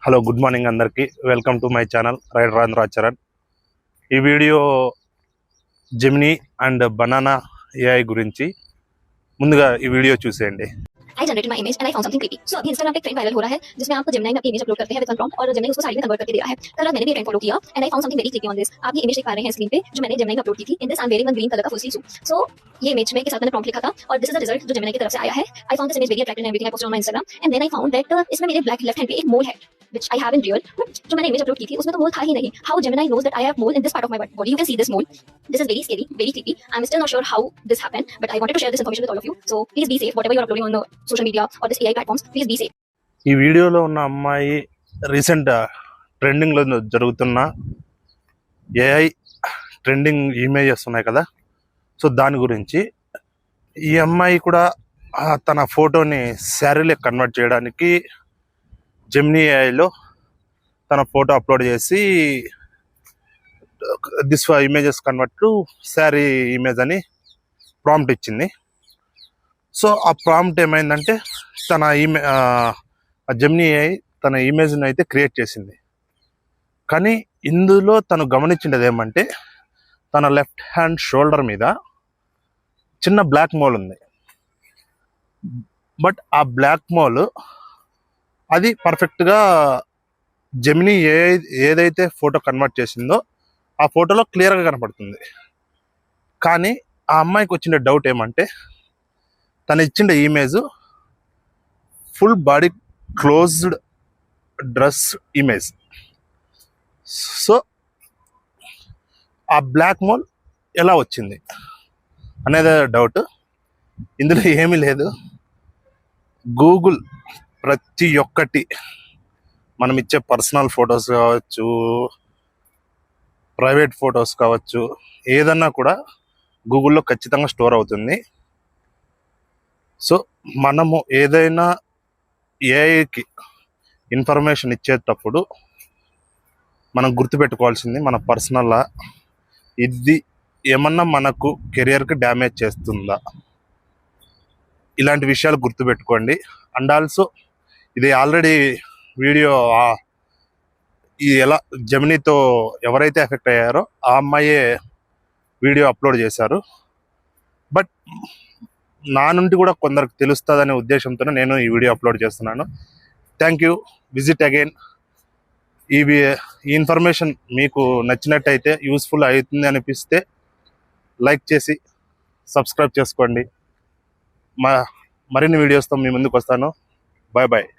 Hello good morning అందరికీ welcome to my channel rider Andhracharan. ఈ video Gemini and banana AI గురించి. ముందుగా ఈ వీడియో చూసేయండి. I generated my image and I found something creepy. So अभी Instagram पे trend viral हो रहा है जिसमें आप Gemini में अपनी इमेज अपलोड करते हैं विद वन प्रॉम्प्ट और Gemini उसको साइड में कन्वर्ट करके दे रहा है. कल रात मैंने भी ट्रेंड फॉलो किया and I found something very creepy on this. आप ये इमेज देख पा रहे हैं स्क्रीन पे जो मैंने Gemini में अपलोड की थी. In this I'm wearing one green color का full sleeve suit. So ये इमेज में के साथ मैंने प्रॉम्प्ट लिखा था और this is the result जो Gemini की तरफ से आया है. I found this image very attractive and everything I posted on my Instagram and then I found that इसमें मेरे black left hand पे एक mole है which I have in real. But जो मैंने इमेज अपलोड की थी उसमें तो mole था ही नहीं. How Gemini knows that I have mole in this part of my body? You can see this mole. This is very scary, very creepy. I'm still not sure how this happened, but I wanted to share this information with all of you. So please be safe. Whatever you're uploading on the social media or this AI platforms, please be safe. ఈ వీడియోలో ఉన్న అమ్మాయి recent ట్రెండింగ్లో జరుగుతున్న AI trending images ఉన్నాయి కదా, so దాని గురించి. ఈ అమ్మాయి కూడా తన ఫోటోని శారీలోకి కన్వర్ట్ చేయడానికి జెమినీ ఏఐలో తన ఫోటో అప్లోడ్ చేసి this images convert to sari image అని ప్రాంప్ట్ ఇచ్చింది. సో ఆ ప్రాంప్ట్ ఏమైందంటే తన జెమినీ ఏఐ తన ఇమేజ్ని అయితే క్రియేట్ చేసింది. కానీ ఇందులో తను గమనించింది ఏమంటే తన లెఫ్ట్ హ్యాండ్ షోల్డర్ మీద చిన్న బ్లాక్ మోల్ ఉంది. బట్ ఆ బ్లాక్ మోల్ అది పర్ఫెక్ట్గా జెమినీ ఏదైతే ఫోటో కన్వర్ట్ చేసిందో ఆ ఫోటోలో క్లియర్గా కనపడుతుంది. కానీ ఆ అమ్మాయికి వచ్చిన డౌట్ ఏమంటే తను ఇచ్చిన image full body closed dress image. So ఆ బ్లాక్ మోల్ ఎలా వచ్చింది అనేది డౌట్. ఇందులో ఏమీ లేదు. గూగుల్ ప్రతి ఒక్కటి మనం ఇచ్చే పర్సనల్ ఫొటోస్ కావచ్చు, ప్రైవేట్ ఫొటోస్ కావచ్చు, ఏదన్నా కూడా గూగుల్లో ఖచ్చితంగా స్టోర్ అవుతుంది. సో మనము ఏదైనా ఏఐకి ఇన్ఫర్మేషన్ ఇచ్చేటప్పుడు మనం గుర్తుపెట్టుకోవాల్సింది మన పర్సనల్ ఇది ఏమన్నా మనకు కెరియర్కి డ్యామేజ్ చేస్తుందా, ఇలాంటి విషయాలు గుర్తుపెట్టుకోండి. అండ్ ఆల్సో ఇది ఆల్రెడీ వీడియో ఇది ఎలా జెమినీతో ఎవరైతే ఎఫెక్ట్ అయ్యారో ఆ అమ్మాయే వీడియో అప్లోడ్ చేశారు. బట్ నా నుండి కూడా కొందరికి తెలుస్తుందనే ఉద్దేశంతో నేను ఈ వీడియో అప్లోడ్ చేస్తున్నాను. Thank you. Visit again. ఈ ఇన్ఫర్మేషన్ మీకు నచ్చినట్టయితే, యూస్ఫుల్ అవుతుంది అనిపిస్తే లైక్ చేసి సబ్స్క్రైబ్ చేసుకోండి. మరిన్ని వీడియోస్తో మీ ముందుకు వస్తాను. Bye bye.